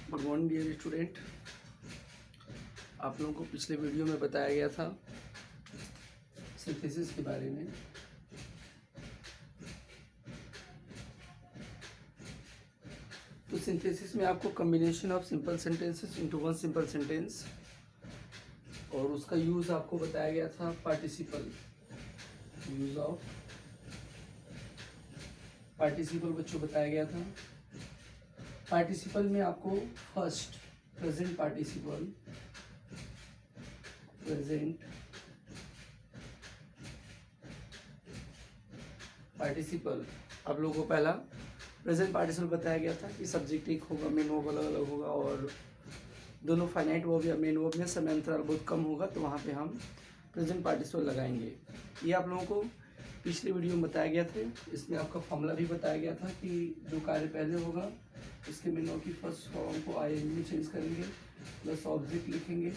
Good morning dear student. आप लोगों को पिछले वीडियो में बताया गया था सिंथेसिस के बारे में। तो सिंथेसिस में आपको combination of simple sentences into one simple sentence, और उसका यूज़ आपको बताया गया था पार्टिसिपल, यूज़ ऑफ पार्टिसिपल बच्चों बताया गया था। पार्टिसिपल में आपको first present participle, present participle, आप लोगों को पहला प्रेजेंट पार्टिसिपल बताया गया था कि सब्जेक्ट एक होगा, मेन वर्ब अलग अलग होगा, और दोनों फाइनाइट वर्ब या मेन वर्ब में समय अंतराल बहुत कम होगा, तो वहाँ पे हम प्रेजेंट पार्टिसिपल लगाएंगे। ये आप लोगों को पिछले वीडियो में बताया गया था। इसमें आपका फॉर्मूला भी बताया गया था कि जो कार्य पहले होगा उसके मेन वर्ब की फर्स्ट फॉर्म को आईएनजी में चेंज करेंगे, प्लस ऑब्जेक्ट लिखेंगे,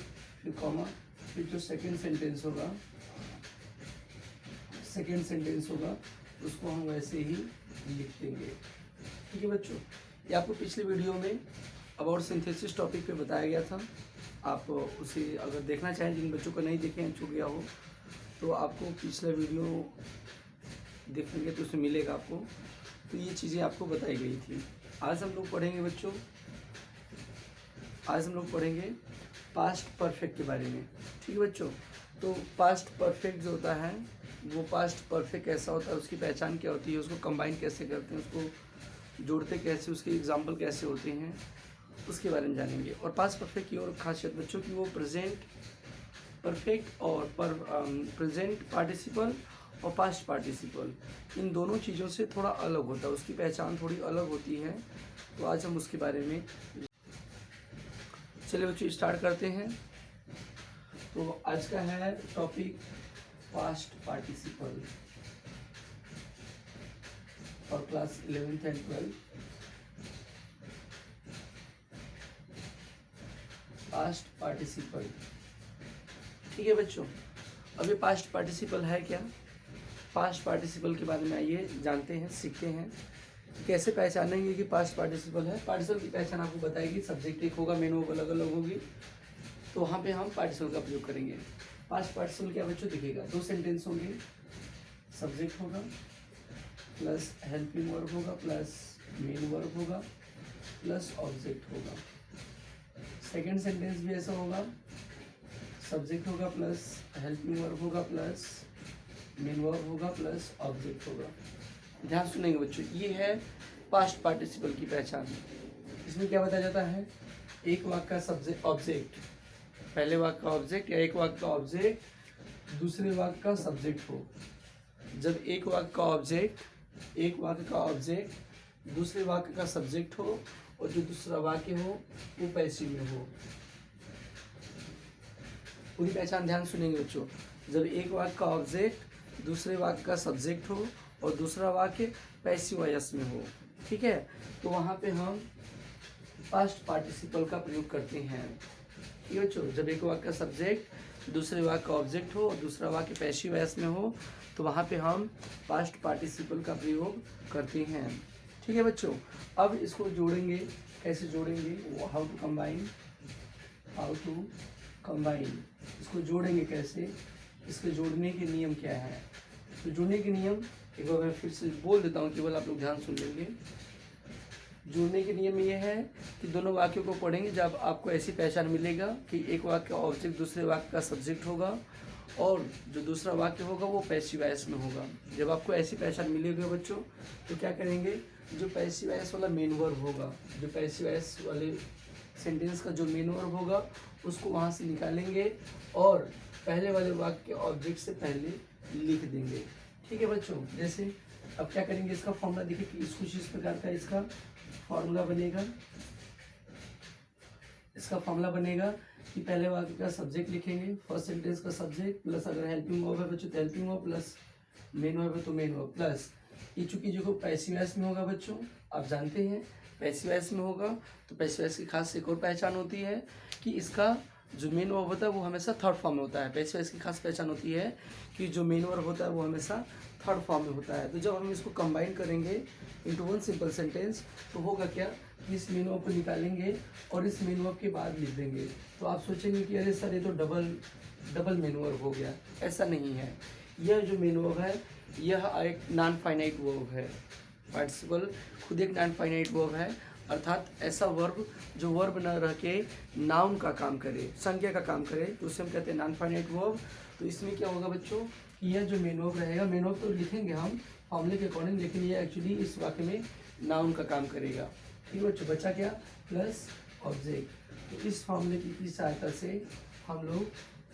फिर कॉमा, फिर जो सेकेंड सेंटेंस होगा उसको हम वैसे ही लिख देंगे। ठीक है बच्चों, ये आपको पिछले वीडियो में अबाउट सिंथेसिस टॉपिक पे बताया गया था। आप उसे अगर देखना चाहें, जिन बच्चों को नहीं देखे हैं, छूट गया हो, तो आपको पिछला वीडियो देखेंगे तो उसमें मिलेगा आपको। तो ये चीज़ें आपको बताई गई थी। आज हम लोग पढ़ेंगे बच्चों, आज हम लोग पढ़ेंगे पास्ट परफेक्ट के बारे में। ठीक है बच्चों, तो पास्ट परफेक्ट जो होता है वो पास्ट परफेक्ट कैसा होता है, उसकी पहचान क्या होती है, उसको कंबाइन कैसे करते हैं, उसको जोड़ते कैसे, उसके एग्जाम्पल कैसे होते हैं, उसके बारे में जानेंगे। और पास्ट परफेक्ट की और खासियत बच्चों की, वो प्रेजेंट परफेक्ट और प्रेजेंट पार्टिसिपल और पास्ट पार्टिसिपल, इन दोनों चीज़ों से थोड़ा अलग होता है, उसकी पहचान थोड़ी अलग होती है। तो आज हम उसके बारे में, चलिए बच्चों स्टार्ट करते हैं। तो आज का है टॉपिक पास्ट पार्टिसिपल और class 11th and 12th। Past participle, ठीक है बच्चों। अब ये पास्ट पार्टिसिपल है क्या? पास्ट पार्टिसिपल के बारे में आइए जानते हैं, सीखते हैं कैसे पहचानेंगे कि पास्ट पार्टिसिपल है। पार्टिसिपल की पहचान आपको बताएगी, सब्जेक्ट एक होगा, मेन वर्ब अलग अलग होगी, तो वहाँ पे हम पार्टिसिपल का प्रयोग करेंगे। पास्ट पार्टिसिपल क्या बच्चों दिखेगा, दो सेंटेंस होंगे, सब्जेक्ट होगा प्लस हेल्पिंग वर्ब होगा प्लस मेन वर्ब होगा प्लस ऑब्जेक्ट होगा। सेकेंड सेंटेंस भी ऐसा होगा, सब्जेक्ट होगा प्लस हेल्पिंग वर्ब होगा प्लस मेन वर्ब होगा प्लस ऑब्जेक्ट होगा। ध्यान सुनेंगे बच्चों, ये है पास्ट पार्टिसिपल की पहचान। इसमें क्या बताया जाता है, एक वाक्य का सब्जेक्ट ऑब्जेक्ट, पहले वाक्य का ऑब्जेक्ट या एक वाक्य का ऑब्जेक्ट दूसरे वाक्य का सब्जेक्ट हो। जब एक वाक्य का ऑब्जेक्ट दूसरे वाक्य का सब्जेक्ट हो और जो दूसरा वाक्य हो वो पैसिव में हो। पूरी पहचान ध्यान सुनेंगे बच्चों। जब एक वाक्य का ऑब्जेक्ट दूसरे वाक्य का सब्जेक्ट हो और दूसरा वाक्य पैसिव वॉइस में हो, ठीक है, तो वहाँ पे हम पास्ट पार्टिसिपल का प्रयोग करते हैं। ठीक है बच्चों, जब एक वाक्य का सब्जेक्ट दूसरे वाक्य का ऑब्जेक्ट हो और दूसरा वाक्य पैसिव वॉइस में हो, तो वहाँ पे हम पास्ट पार्टिसिपल का प्रयोग करते हैं। ठीक है बच्चों, अब इसको जोड़ेंगे, कैसे जोड़ेंगे, हाउ टू कंबाइन, इसको जोड़ेंगे कैसे, इसके जोड़ने के नियम क्या है। तो जोड़ने के नियम एक बार मैं फिर से बोल देता हूँ, केवल आप लोग ध्यान सुन लेंगे। जोड़ने के नियम ये है कि दोनों वाक्यों को पढ़ेंगे, जब आपको ऐसी पहचान मिलेगा कि एक वाक्य का ऑब्जेक्ट दूसरे वाक्य का सब्जेक्ट होगा और जो दूसरा वाक्य होगा वो पैसिव वॉइस में होगा। जब आपको ऐसी पहचान मिलेगी बच्चों, तो क्या करेंगे, जो पैसिव वॉइस वाला मेन वर्ब होगा, जो पैसिव वॉइस वाले सेंटेंस का जो मेन वर्ब होगा उसको वहाँ से निकालेंगे और पहले वाले वाक्य के ऑब्जेक्ट से पहले लिख देंगे। ठीक है बच्चों, जैसे अब क्या करेंगे, इसका फॉर्मूला देखिए कि कुछ इस प्रकार का इसका फॉर्मूला बनेगा। इसका फॉर्मूला बनेगा कि पहले वाक्य का सब्जेक्ट लिखेंगे, फर्स्ट सेंटेंस का सब्जेक्ट प्लस अगर हेल्पिंग वर्ब है बच्चों तो helping verb plus main verb है तो मेन वर्ब प्लस, ये चूंकि जो पैसिव वॉइस में होगा बच्चों, आप जानते हैं पैसिव वॉइस में होगा, तो पैसिव वॉइस की खास एक और पहचान होती है कि इसका जो मेन वर्ब होता है वो हमेशा थर्ड फॉर्म में होता है। पैसिव वॉइस की खास पहचान होती है कि जो मेन वर्ब होता है वो हमेशा थर्ड फॉर्म में होता है। तो जब हम इसको कंबाइन करेंगे इनटू वन सिंपल सेंटेंस, तो होगा क्या, कि इस मेन वर्ब को निकालेंगे और इस मेन वर्ब के बाद लिख देंगे। तो आप सोचेंगे कि अरे सर ये तो डबल मेन वर्ब हो गया। ऐसा नहीं है। यह जो मेन वर्ब है यह एक नॉन फाइनाइट वर्ब है। पार्टिसिपल खुद एक नॉन फाइनाइट वर्ब है, अर्थात ऐसा वर्ब जो वर्ब न रह के नाउन का काम करे, संज्ञा का काम करे, तो उसे हम कहते हैं नॉन फाइनाइट वर्ब। तो इसमें क्या होगा बच्चों कि यह जो मेन वर्ब रहेगा, मेन वर्ब तो लिखेंगे हम फॉर्मूले के अकॉर्डिंग, लेकिन ये एक्चुअली इस वाक्य में नाउन का काम करेगा। ठीक है बच्चों, बचा क्या प्लस ऑब्जेक्ट। तो इस फॉर्मूले की सहायता से हम लोग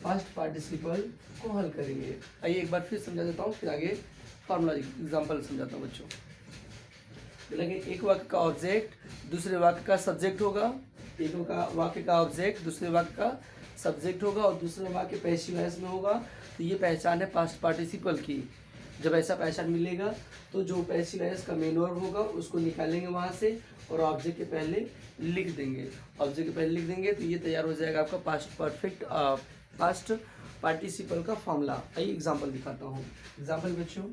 पास्ट पार्टिसिपल को हल करेंगे। आइए एक बार फिर समझा देता हूँ, फिर आगे फार्मूला एग्जाम्पल समझाता हूँ बच्चों। लगे एक वाक्य का ऑब्जेक्ट दूसरे वाक्य का सब्जेक्ट होगा, एक वाक्य का ऑब्जेक्ट दूसरे वाक्य का सब्जेक्ट होगा और दूसरा वाक्य पैसिव वॉइस में होगा। तो ये पहचान है पास्ट पार्टिसिपल की। जब ऐसा पहचान मिलेगा तो जो पैसिव वॉइस का मेन वर्ब होगा उसको निकालेंगे वहाँ से और ऑब्जेक्ट के पहले लिख देंगे। ऑब्जेक्ट के पहले लिख देंगे तो ये तैयार हो जाएगा आपका पास्ट पार्टिसिपल का फॉर्मूला। आइए एग्जाम्पल दिखाता हूँ। एग्जाम्पल बच्चों,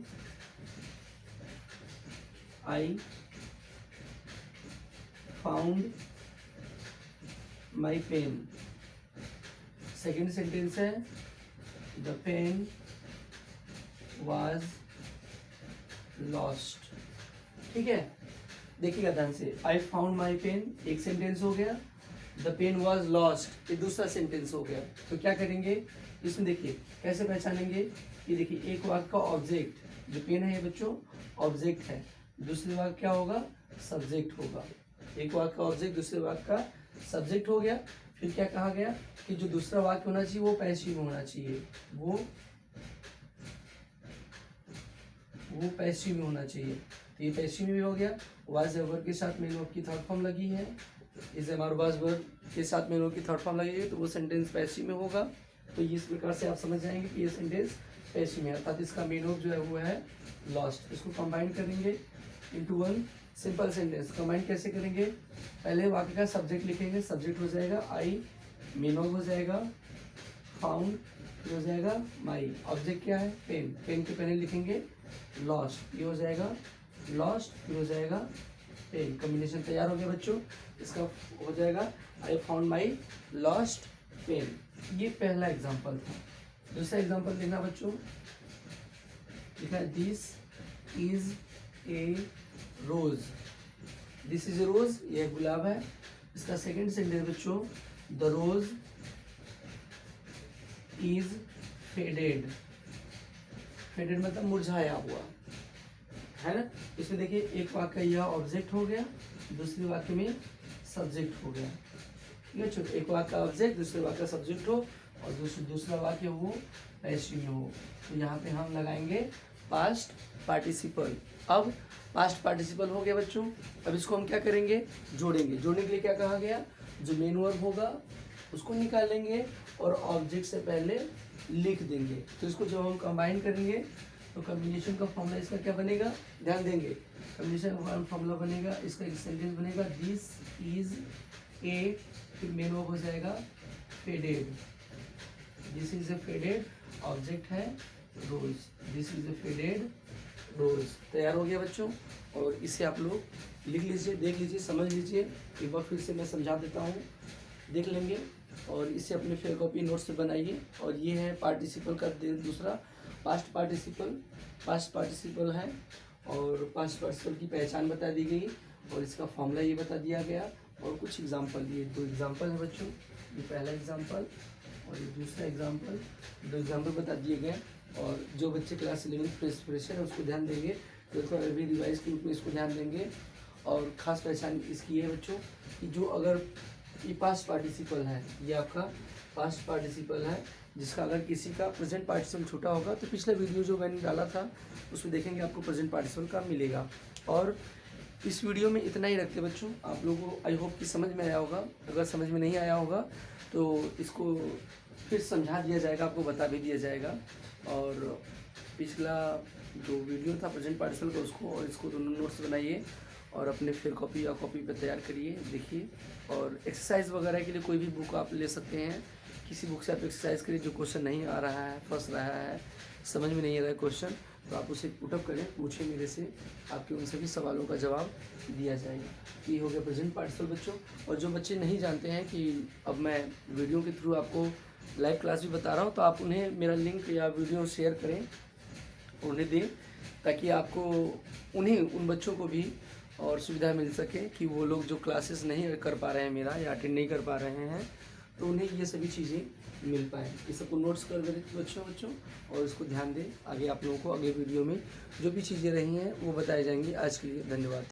I found my pen. Second sentence है द पेन वाज लॉस्ट। ठीक है, देखिएगा ध्यान से। आई फाउंड माई पेन एक सेंटेंस हो गया, द पेन वाज लॉस्ट ये दूसरा सेंटेंस हो गया। तो क्या करेंगे इसमें, देखिए कैसे पहचानेंगे। ये देखिए एक वाक्य का ऑब्जेक्ट जो पेन है ये बच्चों ऑब्जेक्ट है, दूसरे वाक्य क्या होगा सब्जेक्ट होगा। एक वाक्य का ऑब्जेक्ट दूसरे वाक्य का सब्जेक्ट हो गया। फिर क्या कहा गया कि जो दूसरा वाक्य होना चाहिए वो पैसिव में होना चाहिए, वो पैसिव में होना चाहिए। तो ये पैसिव में भी हो गया। वाज वर्ब के साथ मेन वर्ब की थर्ड फॉर्म लगी है, इस हमारे वाज वर्ब के साथ मेन वर्ब की थर्ड फॉर्म लगी है, तो वो सेंटेंस पैसिव में होगा। तो इस प्रकार से आप समझ जाएंगे कि ये सेंटेंस पैसिव में है, अर्थात इसका मेन वर्ब जो है वो है लॉस्ट। इसको कंबाइन करेंगे into one simple sentence. Combine कैसे करेंगे, पहले वाक्य का सब्जेक्ट लिखेंगे, सब्जेक्ट हो जाएगा आई, मेन वर्ब हो जाएगा फाउंड, हो जाएगा माई, ऑब्जेक्ट क्या है पेन, पेन के पहले लिखेंगे लॉस्ट, ये हो जाएगा लॉस्ट, ये हो जाएगा पेन। कॉम्बिनेशन तैयार हो गया बच्चों। इसका हो जाएगा I found my lost pen. ये पहला एग्जांपल था। दूसरा एग्जांपल देखना बच्चों, लिखा है this is a rose. This is a rose, ये गुलाब है। इसका सेकंड सेंटेंस बच्चों, the rose is faded. Faded मतलब मुरझाया हुआ है ना। इसमें देखिए एक वाक्य यह ऑब्जेक्ट हो गया, दूसरे वाक्य में सब्जेक्ट हो गया। ठीक है, एक वाक्य का ऑब्जेक्ट दूसरे वाक्य का सब्जेक्ट हो और दूसरा वाक्य वो पैसिव में हो। तो यहाँ पे हम लगाएंगे पास्ट पार्टिसिपल। अब पास्ट पार्टिसिपल हो गया बच्चों। अब इसको हम क्या करेंगे, जोड़ेंगे। जोड़ने के लिए क्या कहा गया, जो मेन वर्ब होगा उसको निकालेंगे और ऑब्जेक्ट से पहले लिख देंगे। तो इसको जब हम कंबाइन करेंगे तो कॉम्बिनेशन का फॉर्मूला इसका क्या बनेगा, ध्यान देंगे। कॉम्बिनेशन का फॉर्मूला बनेगा, इसका एक सेंटेंस बनेगा दिस इज ए, फिर मेन वर्ब हो जाएगा faded. This is A faded, object है रोज, दिस इज ए फेडेड रोज। तैयार हो गया बच्चों। और इसे आप लोग लिख लीजिए, देख लीजिए, समझ लीजिए। एक बार फिर से मैं समझा देता हूँ, देख लेंगे और इसे अपने फेयर कॉपी नोट्स पे बनाइए। और ये है पार्टिसिपल का दूसरा पास्ट पार्टिसिपल है और पास्ट पार्टिसिपल की पहचान बता दी गई और इसका फॉर्मूला ये बता दिया गया और कुछ एग्जांपल, ये दो एग्जांपल है बच्चों। ये पहला एग्जांपल और ये दूसरा एग्जांपल, दो एग्जांपल बता दिए गए। और जो बच्चे क्लास 11 फ्रेशर है उसको ध्यान देंगे, तो अभी रिवाइज के रूप में इसको ध्यान देंगे। और ख़ास पहचान इसकी है बच्चों कि जो अगर ये पास्ट पार्टिसिपल है, ये आपका पास्ट पार्टिसिपल है, जिसका अगर किसी का प्रेजेंट पार्टिसिपल छूटा होगा तो पिछला वीडियो जो मैंने डाला था उसमें देखेंगे आपको प्रेजेंट पार्टिसिपल का मिलेगा। और इस वीडियो में इतना ही रखते बच्चों, आप लोगों को आई होप कि समझ में आया होगा। अगर समझ में नहीं आया होगा तो इसको फिर समझा दिया जाएगा, आपको बता भी दिया जाएगा। और पिछला जो वीडियो था प्रेजेंट पार्टिसिपल का उसको और इसको दोनों नोट्स बनाइए और अपने फिर कॉपी या कॉपी पर तैयार करिए, देखिए। और एक्सरसाइज वगैरह के लिए कोई भी बुक आप ले सकते हैं, किसी बुक से आप एक्सरसाइज करिए। जो क्वेश्चन नहीं आ रहा है, फंस रहा है, समझ में नहीं आ रहा है क्वेश्चन, तो आप उसे पुटअप करें, पूछें मेरे से, आपके उन सभी सवालों का जवाब दिया जाएगा। ये हो गया प्रेजेंट पार्टिसिपल बच्चों। और जो बच्चे नहीं जानते हैं कि अब मैं वीडियो के थ्रू आपको लाइव क्लास भी बता रहा हूँ, तो आप उन्हें मेरा लिंक या वीडियो शेयर करें, उन्हें दें, ताकि आपको उन बच्चों को भी और सुविधा मिल सके कि वो लोग जो क्लासेस नहीं कर पा रहे हैं मेरा या अटेंड नहीं कर पा रहे हैं, तो उन्हें ये सभी चीज़ें मिल पाए। ये सबको नोट्स कर दें बच्चों, और इसको ध्यान दें। आगे आप लोगों को अगले वीडियो में जो भी चीज़ें रही हैं वो बताई जाएंगी। आज के लिए धन्यवाद।